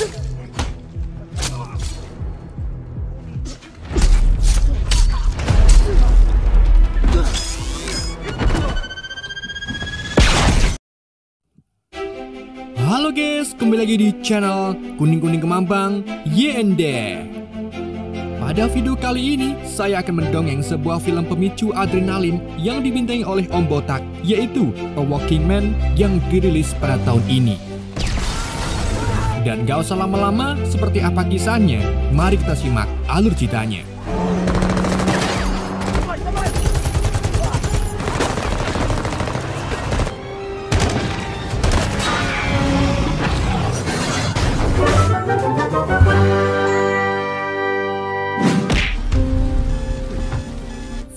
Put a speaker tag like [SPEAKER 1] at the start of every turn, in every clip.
[SPEAKER 1] Halo guys, kembali lagi di channel Kuning-Kuning Kemambang YND. Pada video kali ini, saya akan mendongeng sebuah film pemicu adrenalin yang dibintangi oleh Om Botak, yaitu A Walking Man yang dirilis pada tahun ini. Dan gak usah lama-lama, seperti apa kisahnya, mari kita simak alur ceritanya.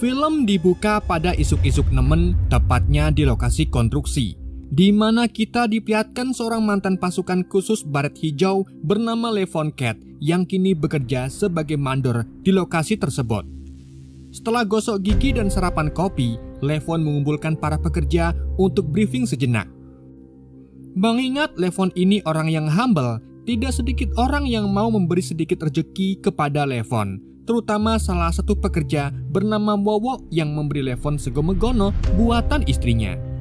[SPEAKER 1] Film dibuka pada isuk-isuk nemen, tepatnya di lokasi konstruksi, di mana kita diperlihatkan seorang mantan pasukan khusus baret hijau bernama Levon Cat yang kini bekerja sebagai mandor di lokasi tersebut. Setelah gosok gigi dan sarapan kopi, Levon mengumpulkan para pekerja untuk briefing sejenak. Mengingat Levon ini orang yang humble, tidak sedikit orang yang mau memberi sedikit rezeki kepada Levon, terutama salah satu pekerja bernama Wowo yang memberi Levon sego megono buatan istrinya.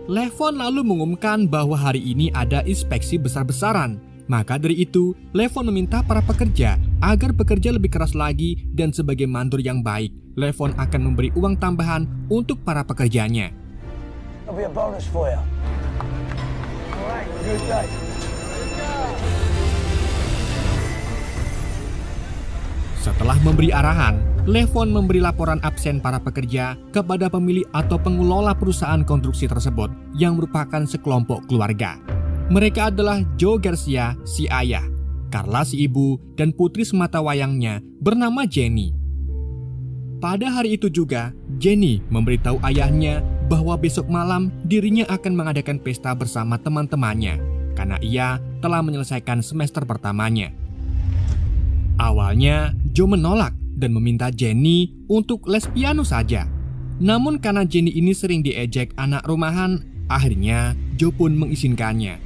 [SPEAKER 1] Levon lalu mengumumkan bahwa hari ini ada inspeksi besar-besaran. Maka dari itu, Levon meminta para pekerja agar bekerja lebih keras lagi dan sebagai mandor yang baik, Levon akan memberi uang tambahan untuk para pekerjanya. Setelah memberi arahan, Levon memberi laporan absen para pekerja kepada pemilik atau pengelola perusahaan konstruksi tersebut yang merupakan sekelompok keluarga. Mereka adalah Joe Garcia, si ayah, Carla si ibu, dan putri semata wayangnya bernama Jenny. Pada hari itu juga, Jenny memberitahu ayahnya bahwa besok malam dirinya akan mengadakan pesta bersama teman-temannya karena ia telah menyelesaikan semester pertamanya. Awalnya, Joe menolak dan meminta Jenny untuk les piano saja. Namun karena Jenny ini sering diejek anak rumahan, akhirnya Joe pun mengizinkannya.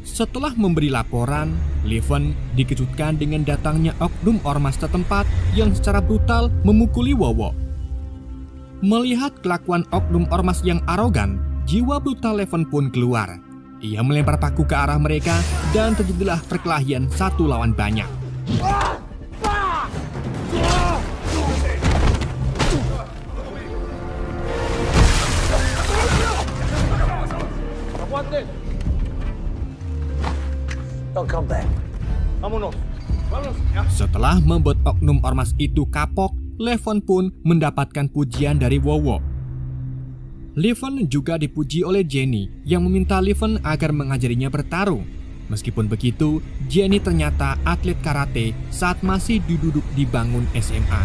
[SPEAKER 1] Setelah memberi laporan, Levon dikejutkan dengan datangnya oknum ormas setempat yang secara brutal memukuli Wowo. Melihat kelakuan oknum ormas yang arogan, jiwa brutal Levon pun keluar. Ia melempar paku ke arah mereka dan terjadilah perkelahian satu lawan banyak. Setelah membuat oknum ormas itu kapok, Levon pun mendapatkan pujian dari Wowo. Levon juga dipuji oleh Jenny yang meminta Levon agar mengajarinya bertarung. Meskipun begitu, Jenny ternyata atlet karate saat masih duduk di bangun SMA.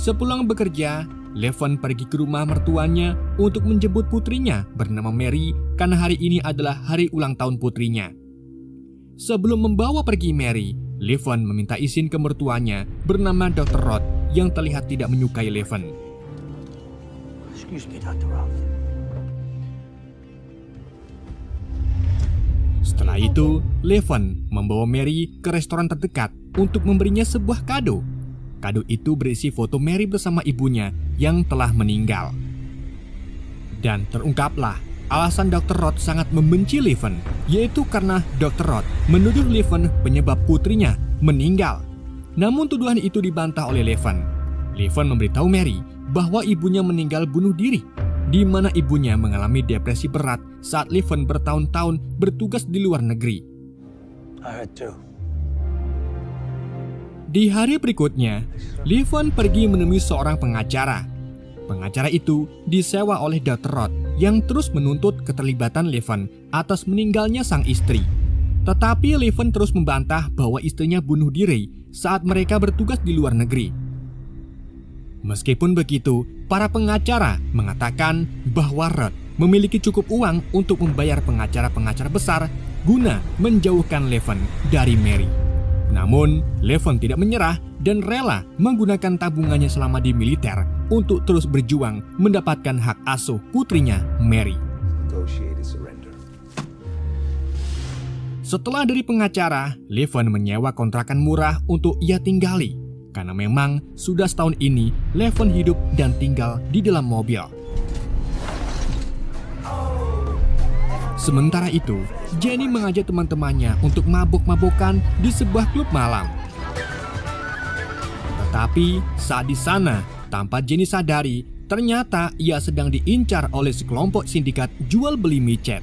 [SPEAKER 1] Sepulang bekerja, Levon pergi ke rumah mertuanya untuk menjemput putrinya bernama Mary karena hari ini adalah hari ulang tahun putrinya. Sebelum membawa pergi Mary, Levon meminta izin ke mertuanya bernama Dr. Roth yang terlihat tidak menyukai Levon.
[SPEAKER 2] Excuse me, Dr. Roth.
[SPEAKER 1] Setelah itu, Levon membawa Mary ke restoran terdekat untuk memberinya sebuah kado. Kado itu berisi foto Mary bersama ibunya yang telah meninggal. Dan terungkaplah alasan Dr. Roth sangat membenci Levon, yaitu karena Dr. Roth menuduh Levon penyebab putrinya meninggal. Namun tuduhan itu dibantah oleh Levon. Levon memberitahu Mary bahwa ibunya meninggal bunuh diri, di mana ibunya mengalami depresi berat saat Levon bertahun-tahun bertugas di luar negeri. Di hari berikutnya, Levon pergi menemui seorang pengacara. Pengacara itu disewa oleh Dr. Roth yang terus menuntut keterlibatan Levon atas meninggalnya sang istri. Tetapi Levon terus membantah bahwa istrinya bunuh diri saat mereka bertugas di luar negeri. Meskipun begitu, para pengacara mengatakan bahwa Roth memiliki cukup uang untuk membayar pengacara-pengacara besar guna menjauhkan Levon dari Mary. Namun, Levon tidak menyerah dan rela menggunakan tabungannya selama di militer untuk terus berjuang mendapatkan hak asuh putrinya, Mary. Setelah dari pengacara, Levon menyewa kontrakan murah untuk ia tinggali. Karena memang sudah setahun ini, Levon hidup dan tinggal di dalam mobil. Sementara itu, Jenny mengajak teman-temannya untuk mabok-mabokan di sebuah klub malam. Tetapi saat di sana, tanpa Jenny sadari, ternyata ia sedang diincar oleh sekelompok sindikat jual beli micet.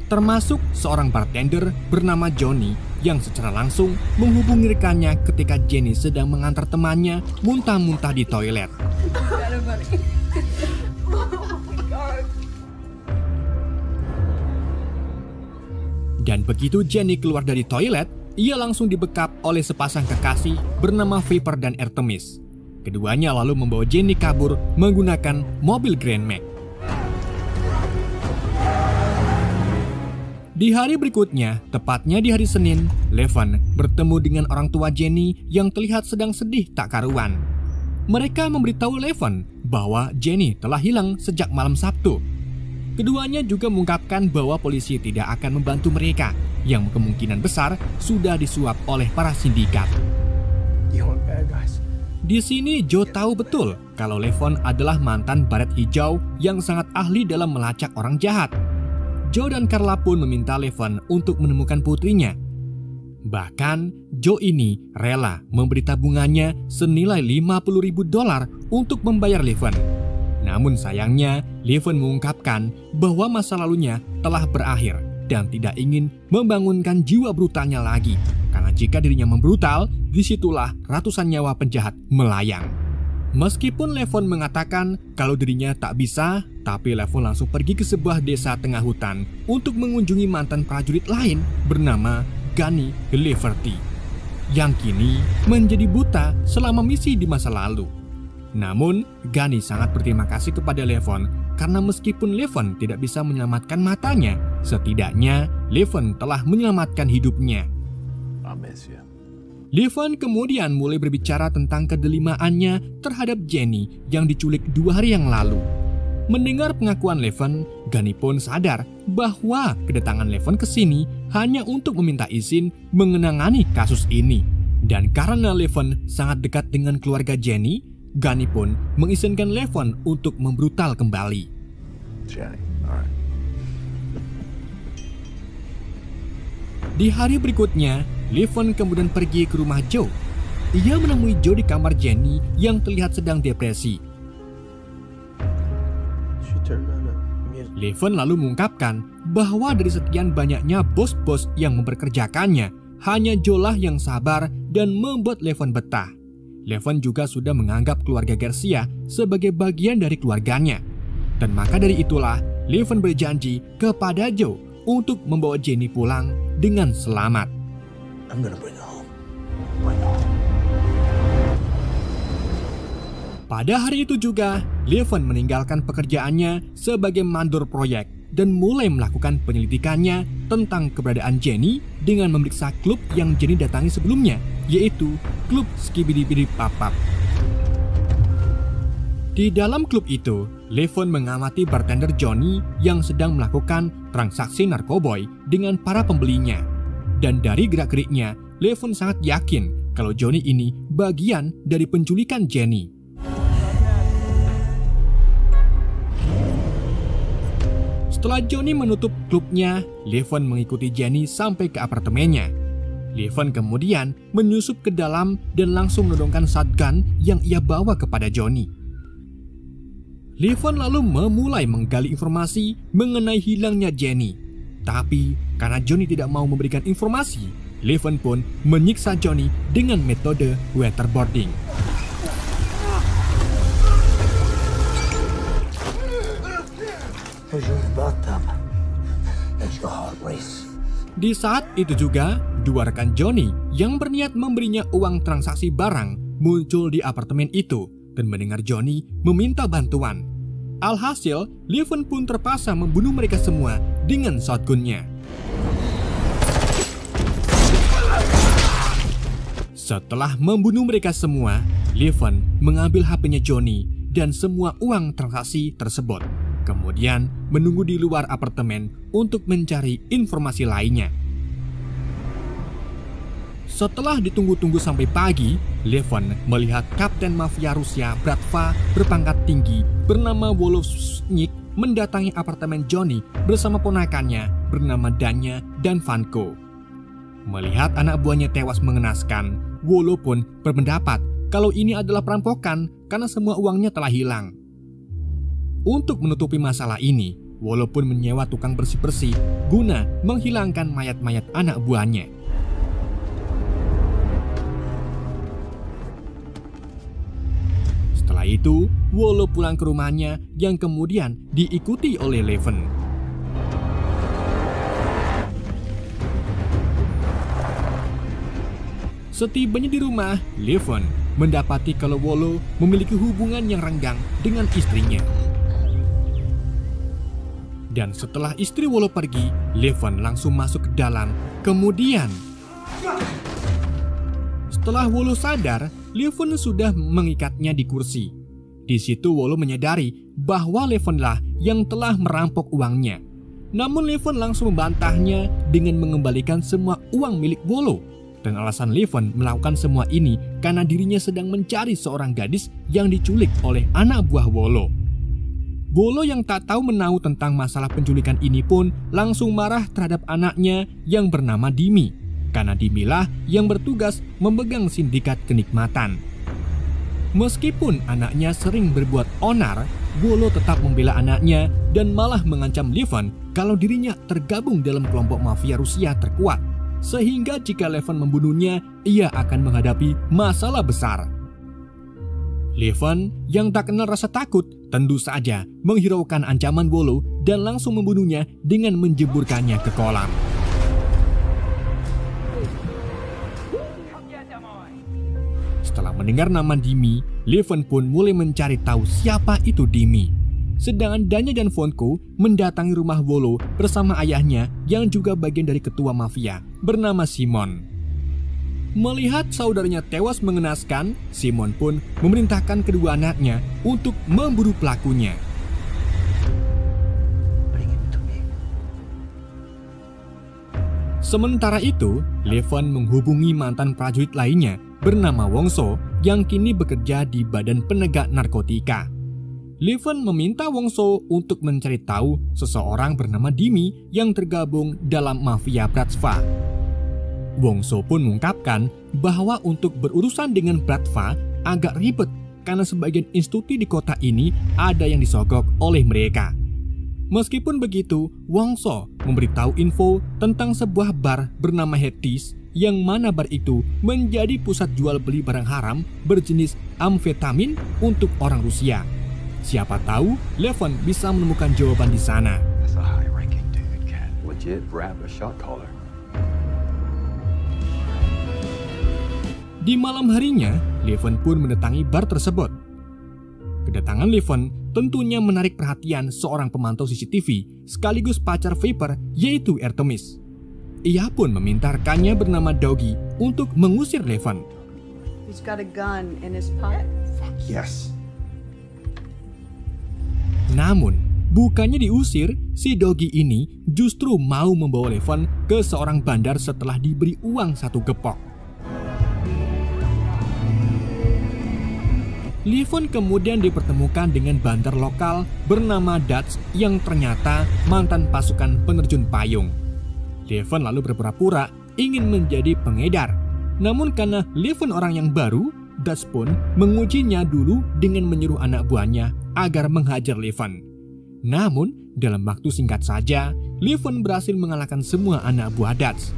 [SPEAKER 1] Termasuk seorang bartender bernama Johnny yang secara langsung menghubungi rekannya ketika Jenny sedang mengantar temannya muntah-muntah di toilet. Dan begitu Jenny keluar dari toilet, ia langsung dibekap oleh sepasang kekasih bernama Viper dan Artemis. Keduanya lalu membawa Jenny kabur menggunakan mobil Grand Max. Di hari berikutnya, tepatnya di hari Senin, Levon bertemu dengan orang tua Jenny yang terlihat sedang sedih tak karuan. Mereka memberitahu Levon bahwa Jenny telah hilang sejak malam Sabtu. Keduanya juga mengungkapkan bahwa polisi tidak akan membantu mereka, yang kemungkinan besar sudah disuap oleh para sindikat. Di sini Joe tahu betul kalau Levon adalah mantan baret hijau yang sangat ahli dalam melacak orang jahat. Joe dan Carla pun meminta Levon untuk menemukan putrinya. Bahkan Joe ini rela memberi tabungannya senilai $50.000 untuk membayar Levon. Namun sayangnya, Levon mengungkapkan bahwa masa lalunya telah berakhir dan tidak ingin membangunkan jiwa brutalnya lagi. Karena jika dirinya membrutal, disitulah ratusan nyawa penjahat melayang. Meskipun Levon mengatakan kalau dirinya tak bisa, tapi Levon langsung pergi ke sebuah desa tengah hutan untuk mengunjungi mantan prajurit lain bernama Gunny Liberty, yang kini menjadi buta selama misi di masa lalu. Namun, Gunny sangat berterima kasih kepada Levon karena meskipun Levon tidak bisa menyelamatkan matanya, setidaknya Levon telah menyelamatkan hidupnya. Levon kemudian mulai berbicara tentang kedelimaannya terhadap Jenny yang diculik 2 hari yang lalu. Mendengar pengakuan Levon, Gunny pun sadar bahwa kedatangan Levon ke sini hanya untuk meminta izin mengenangani kasus ini. Dan karena Levon sangat dekat dengan keluarga Jenny, Gunny pun mengizinkan Levon untuk membrutal kembali. Di hari berikutnya, Levon kemudian pergi ke rumah Joe. Ia menemui Joe di kamar Jenny yang terlihat sedang depresi. Levon lalu mengungkapkan bahwa dari sekian banyaknya bos-bos yang memperkerjakannya, hanya Joe lah yang sabar dan membuat Levon betah. Levon juga sudah menganggap keluarga Garcia sebagai bagian dari keluarganya. Dan maka dari itulah, Levon berjanji kepada Joe untuk membawa Jenny pulang dengan selamat.
[SPEAKER 2] I'm gonna bring her home.
[SPEAKER 1] Pada hari itu juga, Levon meninggalkan pekerjaannya sebagai mandor proyek dan mulai melakukan penyelidikannya tentang keberadaan Jenny dengan memeriksa klub yang Jenny datangi sebelumnya, yaitu klub Skibidi Papap. Di dalam klub itu, Levon mengamati bartender Johnny yang sedang melakukan transaksi narkoboy dengan para pembelinya. Dan dari gerak-geriknya, Levon sangat yakin kalau Johnny ini bagian dari penculikan Jenny. Setelah Johnny menutup klubnya, Levon mengikuti Jenny sampai ke apartemennya. Levon kemudian menyusup ke dalam dan langsung menodongkan shotgun yang ia bawa kepada Johnny. Levon lalu memulai menggali informasi mengenai hilangnya Jenny. Tapi karena Johnny tidak mau memberikan informasi, Levon pun menyiksa Johnny dengan metode waterboarding. Di saat itu juga, 2 rekan Johnny yang berniat memberinya uang transaksi barang muncul di apartemen itu dan mendengar Johnny meminta bantuan. Alhasil, Levon pun terpaksa membunuh mereka semua dengan shotgunnya. Setelah membunuh mereka semua, Levon mengambil HP-nya Johnny dan semua uang transaksi tersebut. Kemudian menunggu di luar apartemen untuk mencari informasi lainnya. Setelah ditunggu-tunggu sampai pagi, Levon melihat Kapten Mafia Rusia Bratva berpangkat tinggi bernama Wolofsnik mendatangi apartemen Johnny bersama ponakannya bernama Danya dan Vanko. Melihat anak buahnya tewas mengenaskan, Wolo pun berpendapat kalau ini adalah perampokan karena semua uangnya telah hilang. Untuk menutupi masalah ini, Wolo pun menyewa tukang bersih-bersih guna menghilangkan mayat-mayat anak buahnya. Setelah itu, Wolo pulang ke rumahnya yang kemudian diikuti oleh Levon. Setibanya di rumah, Levon mendapati kalau Wolo memiliki hubungan yang renggang dengan istrinya. Dan setelah istri Wolo pergi, Levon langsung masuk ke dalam. Kemudian, setelah Wolo sadar, Levon sudah mengikatnya di kursi. Di situ Wolo menyadari bahwa Levonlah yang telah merampok uangnya. Namun Levon langsung membantahnya dengan mengembalikan semua uang milik Wolo. Dan alasan Levon melakukan semua ini karena dirinya sedang mencari seorang gadis yang diculik oleh anak buah Wolo. Wolo yang tak tahu menahu tentang masalah penculikan ini pun langsung marah terhadap anaknya yang bernama Dimi, karena Dimilah yang bertugas memegang sindikat kenikmatan. Meskipun anaknya sering berbuat onar, Wolo tetap membela anaknya dan malah mengancam Levon kalau dirinya tergabung dalam kelompok mafia Rusia terkuat. Sehingga jika Levon membunuhnya, ia akan menghadapi masalah besar. Levon yang tak kenal rasa takut tentu saja menghiraukan ancaman Wolo dan langsung membunuhnya dengan menjeburkannya ke kolam. Setelah mendengar nama Dimi, Levon pun mulai mencari tahu siapa itu Dimi. Sedangkan Danya dan Vanko mendatangi rumah Wolo bersama ayahnya yang juga bagian dari ketua mafia bernama Simon. Melihat saudaranya tewas mengenaskan, Simon pun memerintahkan kedua anaknya untuk memburu pelakunya. Sementara itu, Levon menghubungi mantan prajurit lainnya bernama Wongso yang kini bekerja di Badan Penegak Narkotika. Levon meminta Wongso untuk mencari tahu seseorang bernama Dimi yang tergabung dalam mafia Bratva. Wongso pun mengungkapkan bahwa untuk berurusan dengan Bratva agak ribet karena sebagian institusi di kota ini ada yang disogok oleh mereka. Meskipun begitu, Wongso memberitahu info tentang sebuah bar bernama Hetis yang mana bar itu menjadi pusat jual beli barang haram berjenis amfetamin untuk orang Rusia. Siapa tahu Levon bisa menemukan jawaban di sana. Di malam harinya, Levon pun mendatangi bar tersebut. Kedatangan Levon tentunya menarik perhatian seorang pemantau CCTV sekaligus pacar Viper yaitu Artemis. Ia pun meminta rekannya bernama Doggy untuk mengusir Levon.
[SPEAKER 3] He's got a gun in his pocket.
[SPEAKER 2] Fuck yes.
[SPEAKER 1] Namun, bukannya diusir, si Doggy ini justru mau membawa Levon ke seorang bandar setelah diberi uang 1 gepok. Levon kemudian dipertemukan dengan bandar lokal bernama Dutch yang ternyata mantan pasukan penerjun payung. Levon lalu berpura-pura ingin menjadi pengedar. Namun karena Levon orang yang baru, Dutch pun mengujinya dulu dengan menyuruh anak buahnya agar menghajar Levon. Namun, dalam waktu singkat saja, Levon berhasil mengalahkan semua anak buah Dutch.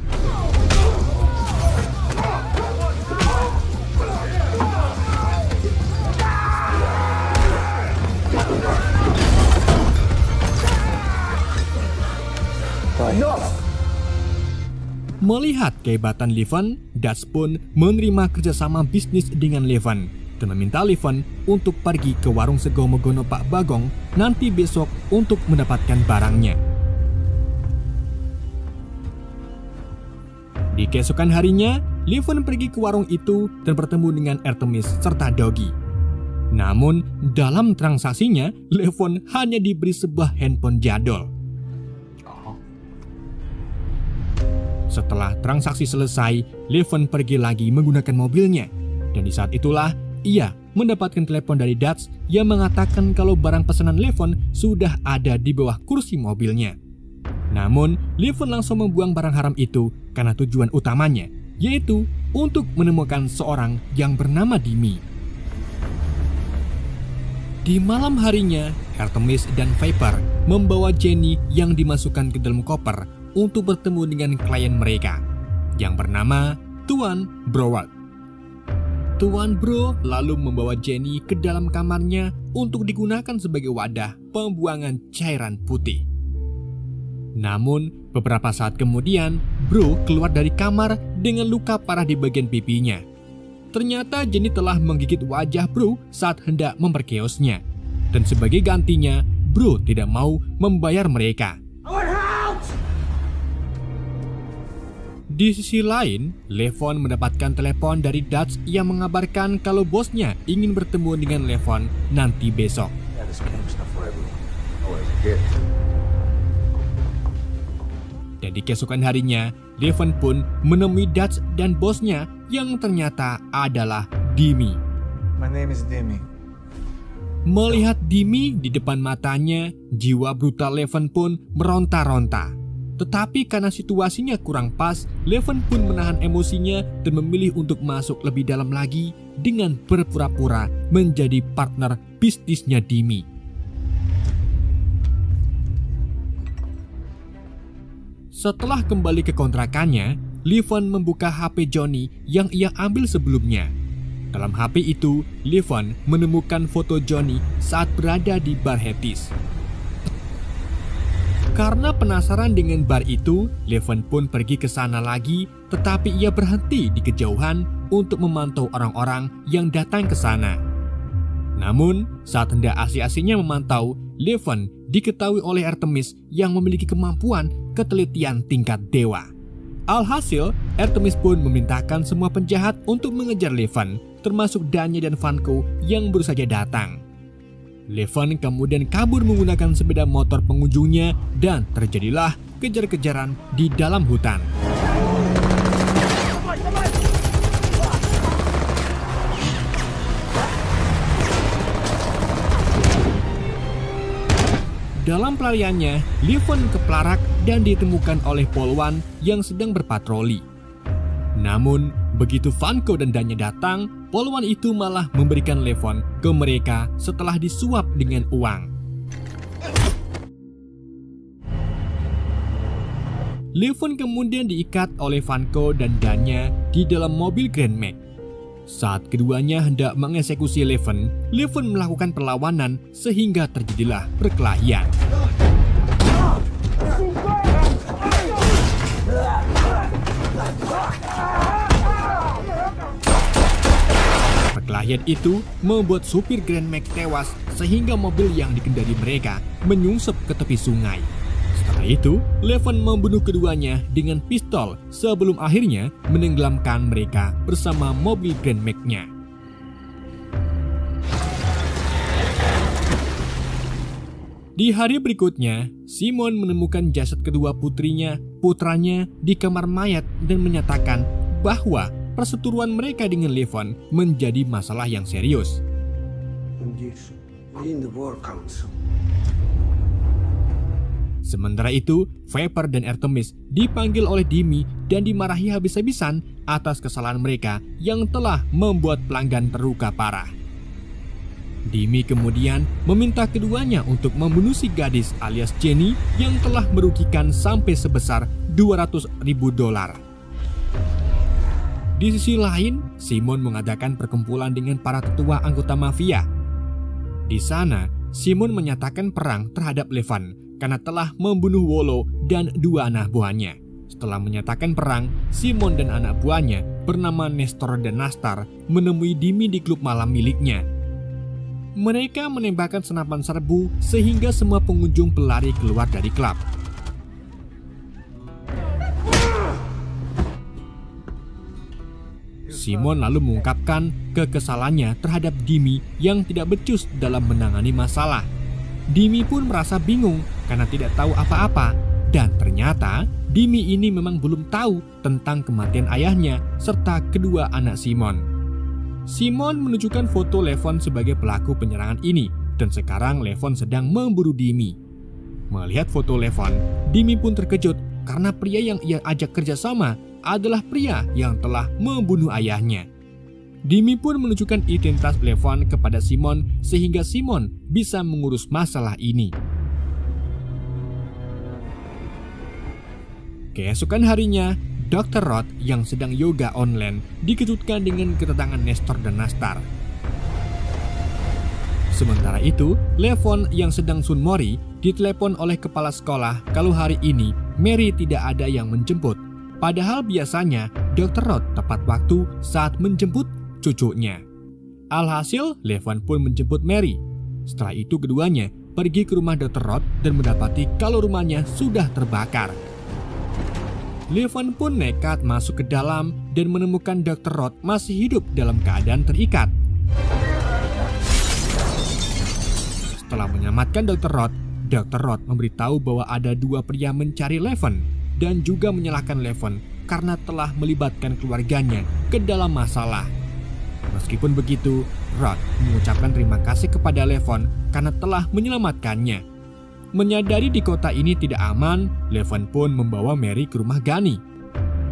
[SPEAKER 1] Melihat kehebatan Levon, Dutch pun menerima kerjasama bisnis dengan Levon dan meminta Levon untuk pergi ke warung sego Megono Pak Bagong nanti besok untuk mendapatkan barangnya. Di keesokan harinya, Levon pergi ke warung itu dan bertemu dengan Artemis serta Doggy. Namun, dalam transaksinya, Levon hanya diberi sebuah handphone jadul. Setelah transaksi selesai, Levon pergi lagi menggunakan mobilnya. Dan di saat itulah, ia mendapatkan telepon dari Dutch yang mengatakan kalau barang pesanan Levon sudah ada di bawah kursi mobilnya. Namun, Levon langsung membuang barang haram itu karena tujuan utamanya, yaitu untuk menemukan seorang yang bernama Dimi. Di malam harinya, Artemis dan Viper membawa Jenny yang dimasukkan ke dalam koper untuk bertemu dengan klien mereka yang bernama Tuan Broward. Tuan Bro lalu membawa Jenny ke dalam kamarnya untuk digunakan sebagai wadah pembuangan cairan putih. Namun, beberapa saat kemudian, Bro keluar dari kamar dengan luka parah di bagian pipinya. Ternyata Jenny telah menggigit wajah Bro saat hendak memperkeosnya. Dan sebagai gantinya, Bro tidak mau membayar mereka. Di sisi lain, Levon mendapatkan telepon dari Dutch yang mengabarkan kalau bosnya ingin bertemu dengan Levon nanti besok. Dan di keesokan harinya, Levon pun menemui Dutch dan bosnya yang ternyata adalah Dimi.
[SPEAKER 2] My name is Dimi.
[SPEAKER 1] Melihat Dimi di depan matanya, jiwa brutal Levon pun meronta-ronta. Tetapi karena situasinya kurang pas, Levon pun menahan emosinya dan memilih untuk masuk lebih dalam lagi dengan berpura-pura menjadi partner bisnisnya Dimi. Setelah kembali ke kontrakannya, Levon membuka HP Johnny yang ia ambil sebelumnya. Dalam HP itu, Levon menemukan foto Johnny saat berada di bar Hatties. Karena penasaran dengan bar itu, Levon pun pergi ke sana lagi, tetapi ia berhenti di kejauhan untuk memantau orang-orang yang datang ke sana. Namun, saat hendak asik-asiknya memantau, Levon diketahui oleh Artemis yang memiliki kemampuan ketelitian tingkat dewa. Alhasil, Artemis pun memerintahkan semua penjahat untuk mengejar Levon, termasuk Danya dan Vanko yang baru saja datang. Levon kemudian kabur menggunakan sepeda motor pengunjungnya dan terjadilah kejar-kejaran di dalam hutan. Dalam pelariannya, Levon kepelarak dan ditemukan oleh Polwan yang sedang berpatroli. Namun, begitu Vanko dan Danya datang, Polwan itu malah memberikan Levon ke mereka setelah disuap dengan uang. Levon kemudian diikat oleh Vanko dan Danya di dalam mobil Grand Max. Saat keduanya hendak mengeksekusi Levon melakukan perlawanan sehingga terjadilah perkelahian. Perkelahian itu membuat supir Grand Max tewas sehingga mobil yang dikendari mereka menyungsep ke tepi sungai. Setelah itu, Levon membunuh keduanya dengan pistol sebelum akhirnya menenggelamkan mereka bersama mobil Grand Max-nya. Di hari berikutnya, Simon menemukan jasad kedua putranya di kamar mayat dan menyatakan bahwa perseteruan mereka dengan Levon menjadi masalah yang serius. Sementara itu, Viper dan Artemis dipanggil oleh Dimi dan dimarahi habis-habisan atas kesalahan mereka yang telah membuat pelanggan terluka parah. Dimi kemudian meminta keduanya untuk membunuh si gadis alias Jenny yang telah merugikan sampai sebesar $200.000. Di sisi lain, Simon mengadakan perkumpulan dengan para tetua anggota mafia. Di sana, Simon menyatakan perang terhadap Levon karena telah membunuh Wolo dan 2 anak buahnya. Setelah menyatakan perang, Simon dan anak buahnya bernama Nestor dan Nastar menemui Dimi di klub malam miliknya. Mereka menembakkan senapan serbu sehingga semua pengunjung berlari keluar dari klub. Simon lalu mengungkapkan kekesalannya terhadap Dimi yang tidak becus dalam menangani masalah. Dimi pun merasa bingung karena tidak tahu apa-apa, dan ternyata Dimi ini memang belum tahu tentang kematian ayahnya serta kedua anak Simon. Simon menunjukkan foto Levon sebagai pelaku penyerangan ini, dan sekarang Levon sedang memburu Dimi. Melihat foto Levon, Dimi pun terkejut karena pria yang ia ajak kerjasama adalah pria yang telah membunuh ayahnya. Dimi pun menunjukkan identitas Levon kepada Simon sehingga Simon bisa mengurus masalah ini. Keesokan harinya, Dr. Roth yang sedang yoga online dikejutkan dengan kedatangan Nestor dan Nastar. Sementara itu, Levon yang sedang sunmori ditelepon oleh kepala sekolah kalau hari ini Mary tidak ada yang menjemput. Padahal biasanya Dr. Roth tepat waktu saat menjemput cucunya. Alhasil, Levon pun menjemput Mary. Setelah itu keduanya pergi ke rumah Dr. Roth dan mendapati kalau rumahnya sudah terbakar. Levon pun nekat masuk ke dalam dan menemukan Dr. Roth masih hidup dalam keadaan terikat. Setelah menyelamatkan Dr. Roth memberitahu bahwa ada dua pria mencari Levon dan juga menyalahkan Levon karena telah melibatkan keluarganya ke dalam masalah. Meskipun begitu, Roth mengucapkan terima kasih kepada Levon karena telah menyelamatkannya. Menyadari di kota ini tidak aman, Levon pun membawa Mary ke rumah Gunny.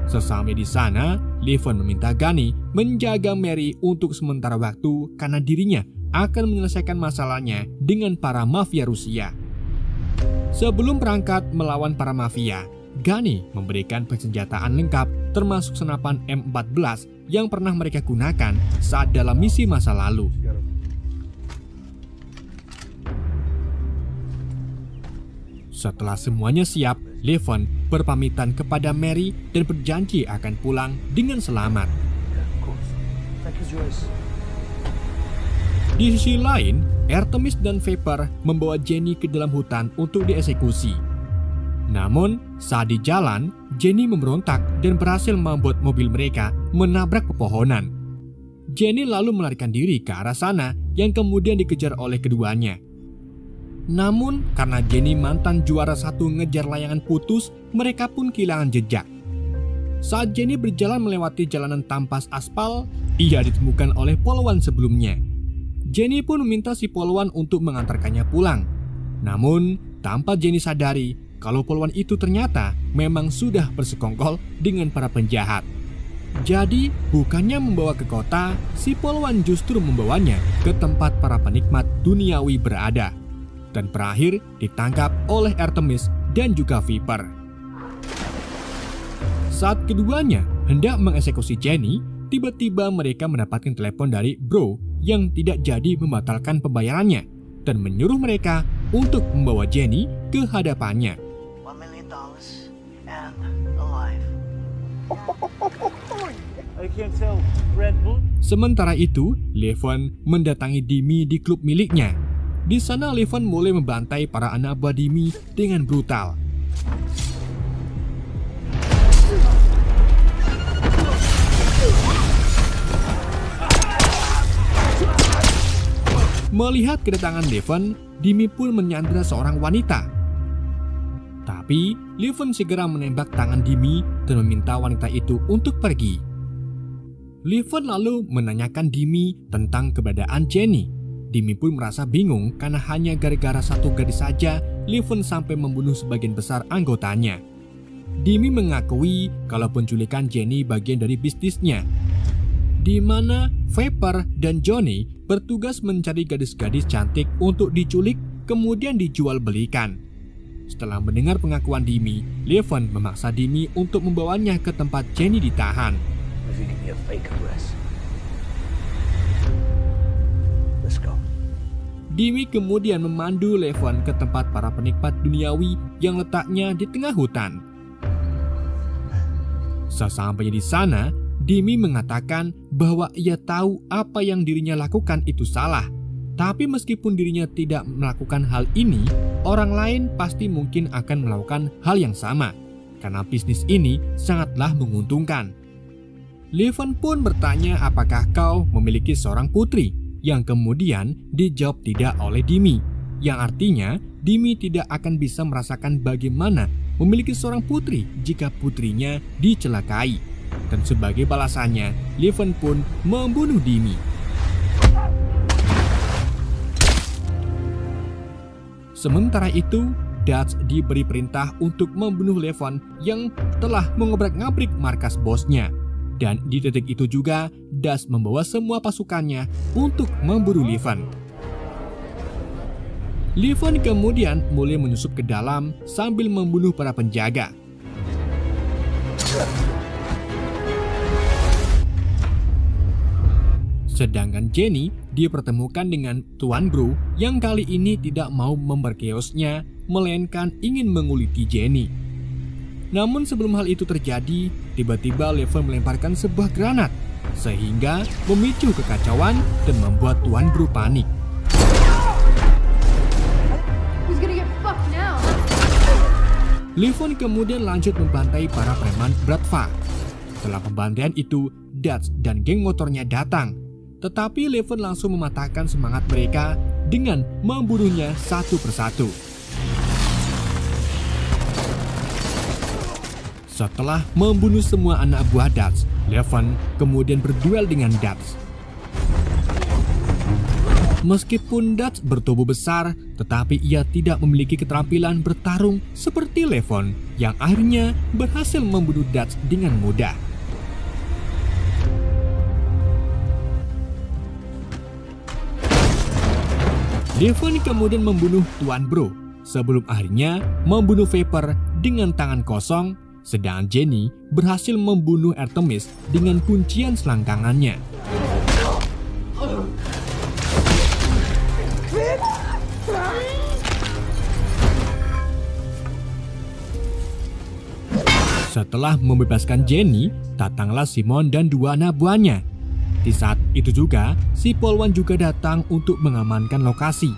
[SPEAKER 1] Sesampai di sana, Levon meminta Gunny menjaga Mary untuk sementara waktu karena dirinya akan menyelesaikan masalahnya dengan para mafia Rusia. Sebelum berangkat melawan para mafia, Gunny memberikan persenjataan lengkap termasuk senapan M14 yang pernah mereka gunakan saat dalam misi masa lalu. Setelah semuanya siap, Levon berpamitan kepada Mary dan berjanji akan pulang dengan selamat. Di sisi lain, Artemis dan Viper membawa Jenny ke dalam hutan untuk dieksekusi. Namun, saat di jalan, Jenny memberontak dan berhasil membuat mobil mereka menabrak pepohonan. Jenny lalu melarikan diri ke arah sana yang kemudian dikejar oleh keduanya. Namun, karena Jenny mantan juara satu ngejar layangan putus, mereka pun kehilangan jejak. Saat Jenny berjalan melewati jalanan tampas aspal, ia ditemukan oleh polwan sebelumnya. Jenny pun meminta si polwan untuk mengantarkannya pulang. Namun, tanpa Jenny sadari, kalau polwan itu ternyata memang sudah bersekongkol dengan para penjahat. Jadi, bukannya membawa ke kota, si polwan justru membawanya ke tempat para penikmat duniawi berada. Dan berakhir ditangkap oleh Artemis dan juga Viper. Saat keduanya hendak mengeksekusi Jenny, tiba-tiba mereka mendapatkan telepon dari Bro yang tidak jadi membatalkan pembayarannya dan menyuruh mereka untuk membawa Jenny ke hadapannya.
[SPEAKER 2] $1 million and alive. I can't tell. Red Bull.
[SPEAKER 1] Sementara itu, Levon mendatangi Dimi di klub miliknya. Di sana Levon mulai membantai para anak buah Dimi dengan brutal. Melihat kedatangan Levon, Dimi pun menyandra seorang wanita. Tapi, Levon segera menembak tangan Dimi dan meminta wanita itu untuk pergi. Levon lalu menanyakan Dimi tentang keberadaan Jenny. Dimi pun merasa bingung karena hanya gara-gara satu gadis saja Levon sampai membunuh sebagian besar anggotanya. Dimi mengakui kalau penculikan Jenny bagian dari bisnisnya, di mana Viper dan Johnny bertugas mencari gadis-gadis cantik untuk diculik kemudian dijual belikan. Setelah mendengar pengakuan Dimi, Levon memaksa Dimi untuk membawanya ke tempat Jenny ditahan. Dimi kemudian memandu Levon ke tempat para penikmat duniawi yang letaknya di tengah hutan. Sesampainya di sana, Dimi mengatakan bahwa ia tahu apa yang dirinya lakukan itu salah. Tapi meskipun dirinya tidak melakukan hal ini, orang lain pasti mungkin akan melakukan hal yang sama. Karena bisnis ini sangatlah menguntungkan. Levon pun bertanya apakah kau memiliki seorang putri, yang kemudian dijawab tidak oleh Dimi, yang artinya Dimi tidak akan bisa merasakan bagaimana memiliki seorang putri jika putrinya dicelakai. Dan sebagai balasannya, Levon pun membunuh Dimi. Sementara itu, Dutch diberi perintah untuk membunuh Levon yang telah mengobrak-ngabrik markas bosnya. Dan di titik itu juga, Dutch membawa semua pasukannya untuk memburu Levon. Levon kemudian mulai menyusup ke dalam sambil membunuh para penjaga. Sedangkan Jenny dipertemukan dengan Tuan Bro yang kali ini tidak mau memberkeosnya, melainkan ingin menguliti Jenny. Namun sebelum hal itu terjadi, tiba-tiba Levon melemparkan sebuah granat, sehingga memicu kekacauan dan membuat Tuan Bro panik. Levon kemudian lanjut membantai para preman Bratva. Setelah pembantaian itu, Dutch dan geng motornya datang. Tetapi Levon langsung mematahkan semangat mereka dengan membunuhnya satu persatu. Setelah membunuh semua anak buah Dutch, Levon kemudian berduel dengan Dutch. Meskipun Dutch bertubuh besar, tetapi ia tidak memiliki keterampilan bertarung seperti Levon yang akhirnya berhasil membunuh Dutch dengan mudah. Levon kemudian membunuh Tuan Bro sebelum akhirnya membunuh Viper dengan tangan kosong, sedangkan Jenny berhasil membunuh Artemis dengan kuncian selangkangannya. Setelah membebaskan Jenny, datanglah Simon dan dua anak buahnya. Di saat itu juga, si Polwan juga datang untuk mengamankan lokasi.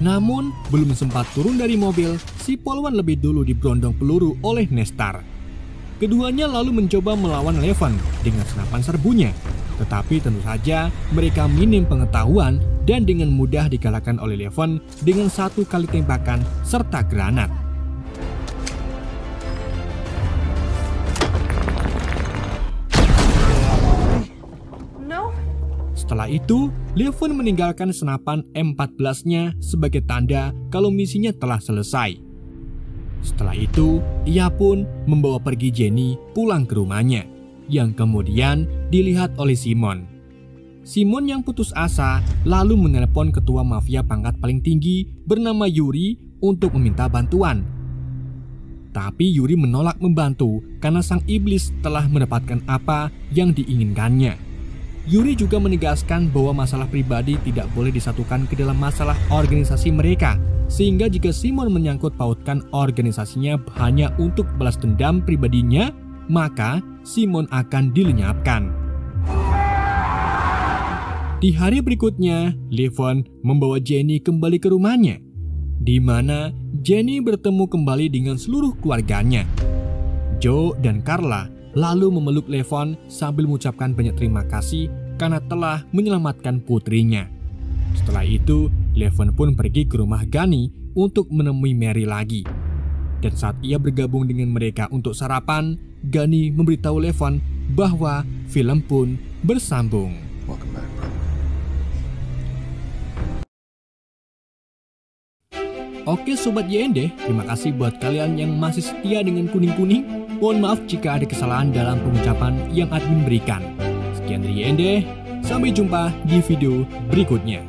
[SPEAKER 1] Namun, belum sempat turun dari mobil, si Polwan lebih dulu diberondong peluru oleh Nestar. Keduanya lalu mencoba melawan Levon dengan senapan serbunya. Tetapi tentu saja mereka minim pengetahuan dan dengan mudah dikalahkan oleh Levon dengan satu kali tembakan serta granat. Setelah itu, Levon meninggalkan senapan M14-nya sebagai tanda kalau misinya telah selesai. Setelah itu, ia pun membawa pergi Jenny pulang ke rumahnya, yang kemudian dilihat oleh Simon. Simon yang putus asa lalu menelepon ketua mafia pangkat paling tinggi bernama Yuri untuk meminta bantuan. Tapi Yuri menolak membantu karena sang iblis telah mendapatkan apa yang diinginkannya. Yuri juga menegaskan bahwa masalah pribadi tidak boleh disatukan ke dalam masalah organisasi mereka, sehingga jika Simon menyangkut pautkan organisasinya hanya untuk balas dendam pribadinya, maka Simon akan dilenyapkan. Di hari berikutnya, Levon membawa Jenny kembali ke rumahnya, di mana Jenny bertemu kembali dengan seluruh keluarganya. Joe dan Carla lalu memeluk Levon sambil mengucapkan banyak terima kasih karena telah menyelamatkan putrinya. Setelah itu, Levon pun pergi ke rumah Gunny untuk menemui Mary lagi. Dan saat ia bergabung dengan mereka untuk sarapan, Gunny memberitahu Levon bahwa film pun bersambung. Oke Sobat YND, terima kasih buat kalian yang masih setia dengan kuning-kuning. Mohon maaf jika ada kesalahan dalam pengucapan yang admin berikan. Sekian dari YND, sampai jumpa di video berikutnya.